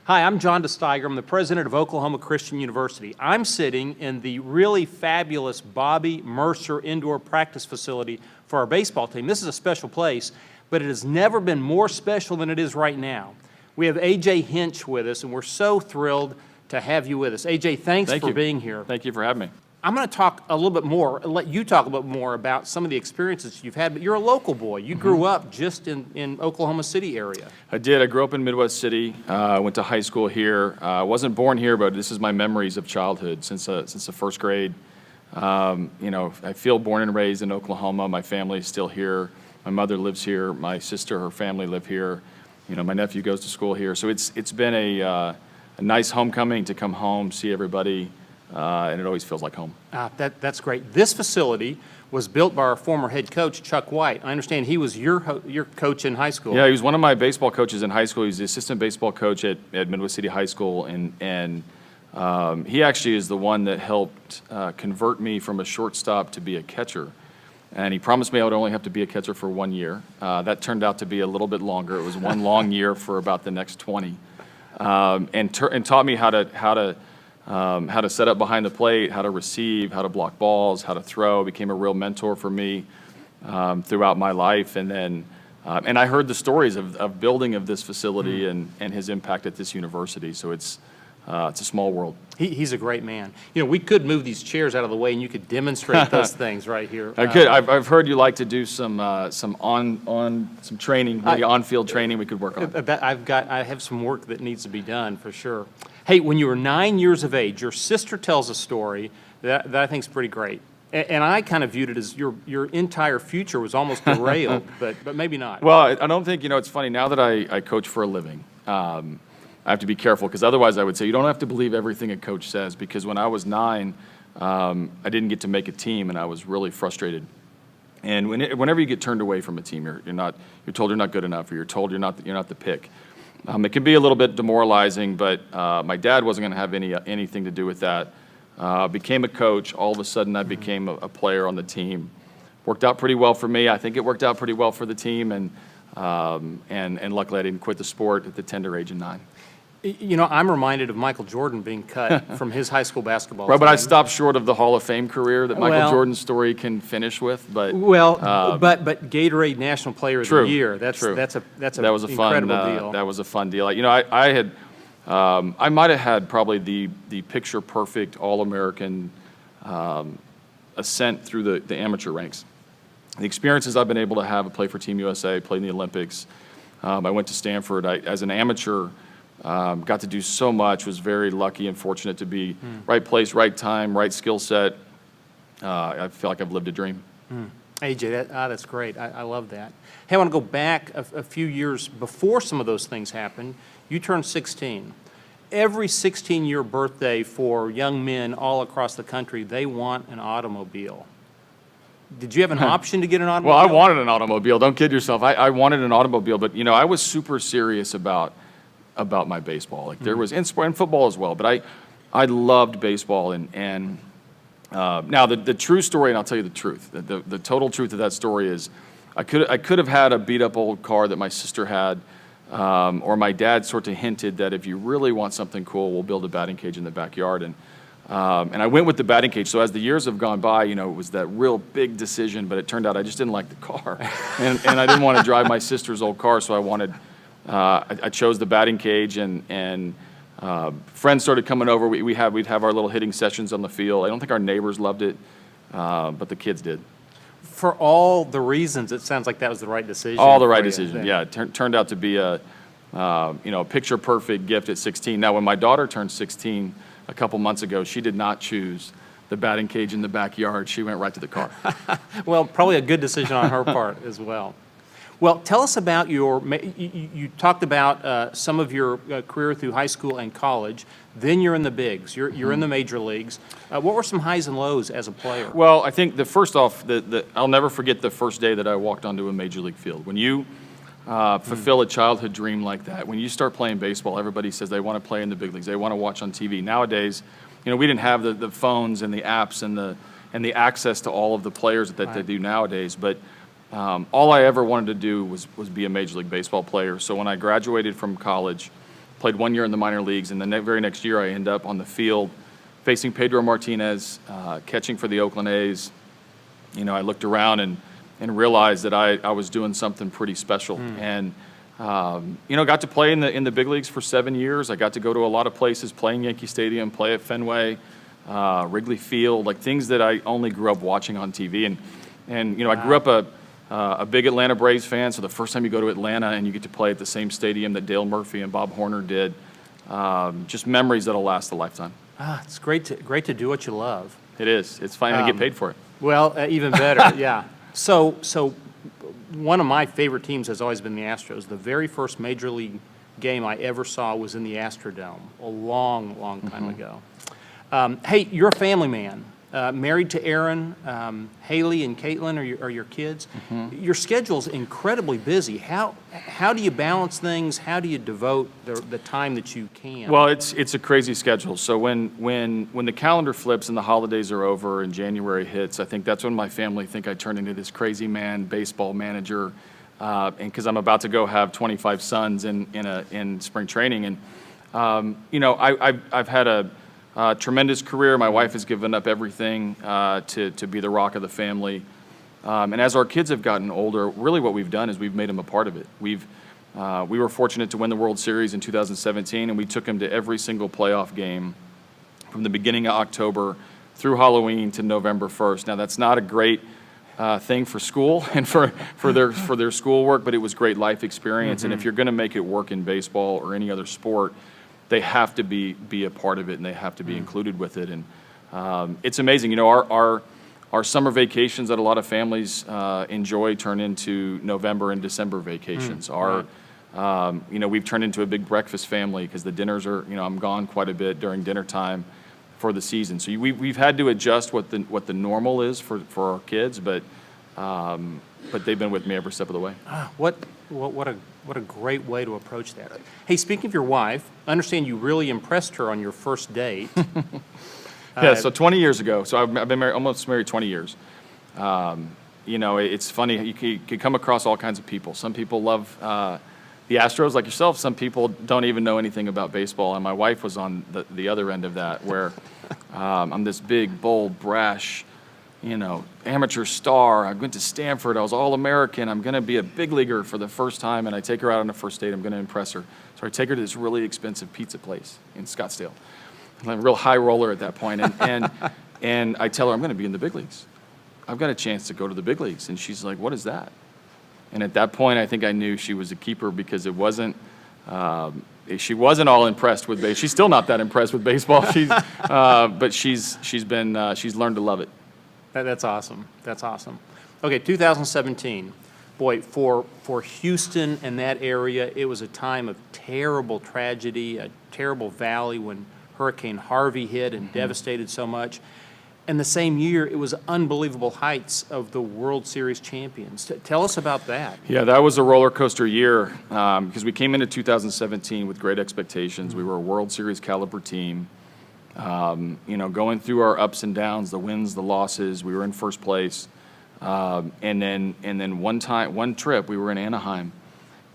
Hi, I'm John DeSteiger. I'm the president of Oklahoma Christian University. I'm sitting in the really fabulous Bobby Mercer indoor practice facility for our baseball team. This is a special place, but it has never been more special than it is right now. We have A.J. Hinch with us, and we're so thrilled to have you with us. A.J., thanks for being here. Thank you for having me. I'm going to talk a little bit more, let you talk a little bit more about some of the experiences you've had, but you're a local boy. You grew up just in Oklahoma City area. I did. I grew up in Midwest City. I went to high school here. I wasn't born here, but this is my memories of childhood since the first grade. I feel born and raised in Oklahoma. My family is still here. My mother lives here. My sister, her family live here. My nephew goes to school here. So it's been a nice homecoming to come home, see everybody. And it always feels like home. That's great. This facility was built by our former head coach, Chuck White. I understand he was your coach in high school. Yeah, he was one of my baseball coaches in high school. He was the assistant baseball coach at Midwest City High School, and he actually is the one that helped convert me from a shortstop to be a catcher. And he promised me I would only have to be a catcher for 1 year. That turned out to be a little bit longer. It was one long year for about the next 20, and taught me how to set up behind the plate, how to receive, how to block balls, how to throw. Became a real mentor for me throughout my life. And then, and I heard the stories of building of this facility and his impact at this university. So it's a small world. He's a great man. We could move these chairs out of the way and you could demonstrate those things right here. I could. I've heard you like to do some training, maybe on-field training we could work on. I have some work that needs to be done for sure. Hey, when you were 9 years of age, your sister tells a story that I think is pretty great. And I kind of viewed it as your entire future was almost derailed, but maybe not. Well, I don't think, it's funny, now that I coach for a living, I have to be careful, because otherwise I would say you don't have to believe everything a coach says, because when I was 9, I didn't get to make a team, and I was really frustrated. And whenever you get turned away from a team, you're told you're not good enough, or you're told you're not the pick. It can be a little bit demoralizing, but my dad wasn't going to have anything to do with that. Became a coach. All of a sudden, I became a player on the team. Worked out pretty well for me. I think it worked out pretty well for the team, and luckily I didn't quit the sport at the tender age of 9. I'm reminded of Michael Jordan being cut from his high school basketball right, team. But I stopped short of the Hall of Fame career that Michael Jordan's story can finish with. But but Gatorade National Player of the Year. That's an incredible deal. That was a fun deal. I might have had probably the picture perfect All-American ascent through the amateur ranks. The experiences I've been able to have, I played for Team USA, played in the Olympics. I went to Stanford. As an amateur, got to do so much, was very lucky and fortunate to be right place, right time, right skill set. I feel like I've lived a dream. AJ, that's great. I love that. Hey, I want to go back a few years before some of those things happened. You turned 16. Every 16-year birthday for young men all across the country, they want an automobile. Did you have an option to get an automobile? Well, I wanted an automobile. Don't kid yourself. I wanted an automobile, but I was super serious about my baseball. Like there was in football as well, but I loved baseball, and now the true story, and I'll tell you the truth. The total truth of that story is I could have had a beat up old car that my sister had, or my dad sort of hinted that if you really want something cool, we'll build a batting cage in the backyard, and I went with the batting cage. So as the years have gone by, it was that real big decision, but it turned out I just didn't like the car, and I didn't want to drive my sister's old car, so I chose the batting cage, and friends started coming over. We'd have our little hitting sessions on the field. I don't think our neighbors loved it, but the kids did. For all the reasons, it sounds like that was the right decision. All the right decision. Yeah, it turned out to be a picture perfect gift at 16. Now, when my daughter turned 16 a couple months ago, she did not choose the batting cage in the backyard. She went right to the car. Well, probably a good decision on her part as well. Well, tell us about you talked about some of your career through high school and college. Then you're in the bigs. You're in the major leagues. What were some highs and lows as a player? Well, I think first off, I'll never forget the first day that I walked onto a major league field. When you fulfill a childhood dream like that, when you start playing baseball, everybody says they want to play in the big leagues. They want to watch on TV. Nowadays, we didn't have the phones and the apps and the access to all of the players that they do nowadays. But all I ever wanted to do was be a Major League Baseball player. So when I graduated from college, played 1 year in the minor leagues, and the very next year I end up on the field facing Pedro Martinez, catching for the Oakland A's. You know, I looked around and realized that I was doing something pretty special. And, you know, got to play in the big leagues for 7 years. I got to go to a lot of places, play in Yankee Stadium, play at Fenway, Wrigley Field, like things that I only grew up watching on TV. And you know, I grew up a big Atlanta Braves fan, so the first time you go to Atlanta and you get to play at the same stadium that Dale Murphy and Bob Horner did, just memories that'll last a lifetime. It's great to do what you love. It is. It's fine to get paid for it. Well, even better, yeah. So one of my favorite teams has always been the Astros. The very first Major League game I ever saw was in the Astrodome a long, long time ago. Hey, you're a family man, married to Aaron, Haley and Caitlin are your kids. Your schedule's incredibly busy. How do you balance things? How do you devote the time that you can? Well, it's a crazy schedule. So when the calendar flips and the holidays are over and January hits, I think that's when my family think I turn into this crazy man, baseball manager, and because I'm about to go have 25 sons in spring training, and you know, I've had a tremendous career. My wife has given up everything to be the rock of the family. And as our kids have gotten older, really what we've done is we've made them a part of it. We were fortunate to win the World Series in 2017, and we took them to every single playoff game from the beginning of October through Halloween to November 1st. Now, that's not a great thing for school and for their schoolwork, but it was great life experience. And if you're going to make it work in baseball or any other sport, they have to be a part of it, and they have to be included with it. And it's amazing. You know, our summer vacations that a lot of families enjoy turn into November and December vacations. You know, we've turned into a big breakfast family because the dinners are, you know, I'm gone quite a bit during dinner time for the season. So we've had to adjust what the normal is for our kids, but they've been with me every step of the way. What a great way to approach that. Hey, speaking of your wife, I understand you really impressed her on your first date. Yeah, so 20 years ago. So I've been almost married 20 years. You know, it's funny. You can come across all kinds of people. Some people love the Astros like yourself. Some people don't even know anything about baseball. And my wife was on the other end of that, where I'm this big, bold, brash, you know, amateur star. I went to Stanford. I was All-American. I'm going to be a big leaguer for the first time. And I take her out on a first date. I'm going to impress her. So I take her to this really expensive pizza place in Scottsdale. I'm a real high roller at that point. And I tell her I'm going to be in the big leagues. I've got a chance to go to the big leagues. And she's like, what is that? And at that point, I think I knew she was a keeper, because it wasn't, she wasn't all impressed with baseball. She's still not that impressed with baseball. But she's learned to love it. That's awesome. That's awesome. Okay, 2017. Boy, for Houston and that area, it was a time of terrible tragedy, a terrible valley when Hurricane Harvey hit and devastated so much. And the same year, it was unbelievable heights of the World Series champions. Tell us about that. Yeah, that was a roller coaster year, because we came into 2017 with great expectations. We were a World Series caliber team. You know, going through our ups and downs, the wins, the losses, we were in first place. And then one trip, we were in Anaheim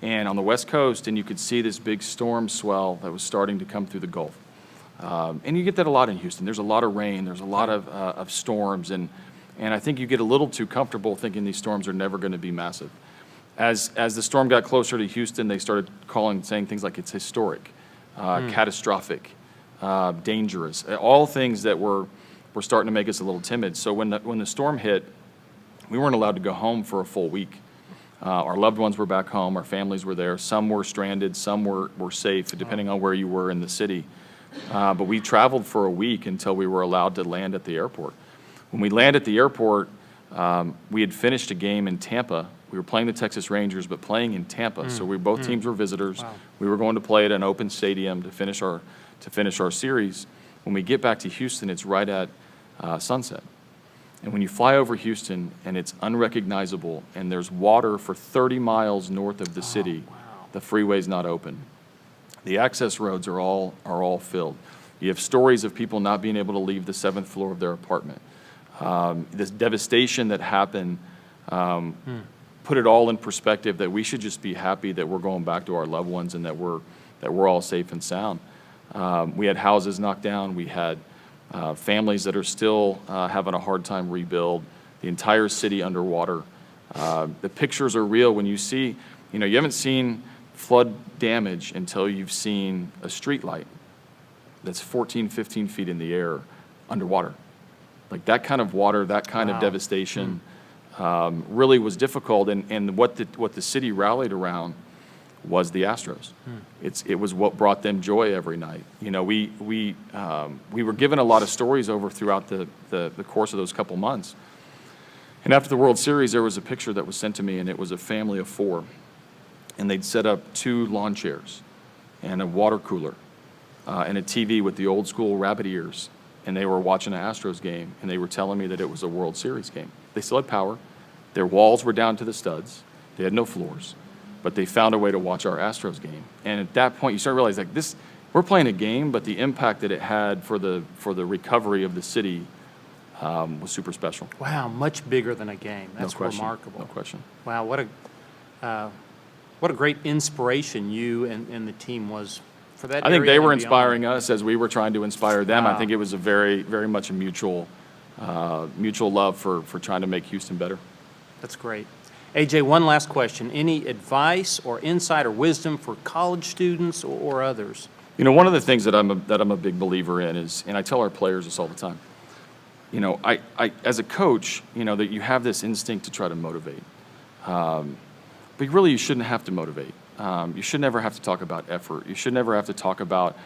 and on the West Coast, and you could see this big storm swell that was starting to come through the Gulf. And you get that a lot in Houston. There's a lot of rain. There's a lot of storms. And I think you get a little too comfortable thinking these storms are never going to be massive. As the storm got closer to Houston, they started saying things like it's historic, catastrophic, dangerous, all things that were starting to make us a little timid. So when the storm hit, we weren't allowed to go home for a full week. Our loved ones were back home. Our families were there. Some were stranded. Some were safe, depending on where you were in the city. But we traveled for a week until we were allowed to land at the airport. When we landed at the airport, we had finished a game in Tampa. We were playing the Texas Rangers, but playing in Tampa. So both teams were visitors. Wow. We were going to play at an open stadium to finish our series. When we get back to Houston, it's right at sunset. And when you fly over Houston and it's unrecognizable and there's water for 30 miles north of the city, the freeway's not open. The access roads are all filled. You have stories of people not being able to leave the 7th floor of their apartment. This devastation that happened put it all in perspective that we should just be happy that we're going back to our loved ones and that we're that we're all safe and sound. We had houses knocked down. We had families that are still having a hard time rebuild. The entire city underwater. The pictures are real when you see, you haven't seen flood damage until you've seen a street light that's 14, 15 feet in the air underwater. Like that kind of water, that kind of devastation really was difficult. And what the city rallied around was the Astros. It was what brought them joy every night. We were given a lot of stories over throughout the course of those couple months. And after the World Series, there was a picture that was sent to me, and it was a family of 4. And they'd set up 2 lawn chairs and a water cooler and a TV with the old school rabbit ears. And they were watching an Astros game, and they were telling me that it was a World Series game. They still had power. Their walls were down to the studs. They had no floors. But they found a way to watch our Astros game. And at that point, you start realizing, we're playing a game, but the impact that it had for the recovery of the city was super special. Wow, much bigger than a game. That's No question. remarkable. No question. Wow, what a great inspiration you and the team was for that. I think area they and were beyond. inspiring us as we were trying to inspire them. Wow. I think it was a very, very much a mutual love for trying to make Houston better. That's great. AJ, one last question. Any advice or insight or wisdom for college students or others? One of the things that I'm a big believer in is, and I tell our players this all the time. I as a coach, that you have this instinct to try to motivate, but really you shouldn't have to motivate. You should never have to talk about effort. You should never have to talk about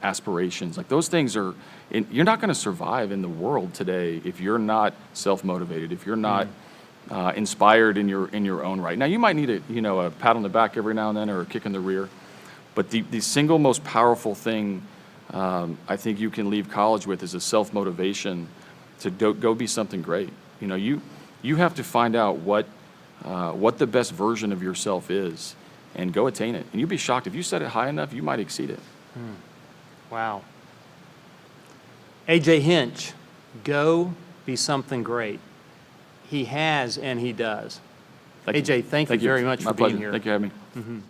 aspirations. Like those things are, you're not going to survive in the world today if you're not self-motivated, if you're not inspired in your own right. Now you might need a pat on the back every now and then or a kick in the rear, but the single most powerful thing I think you can leave college with is a self-motivation to go be something great. You have to find out what the best version of yourself is and go attain it. And you'd be shocked. If you set it high enough, you might exceed it. Wow. AJ Hinch, go be something great. He has and he does. Thank you. AJ, thank you very much My for being pleasure. here. Thank you for having me.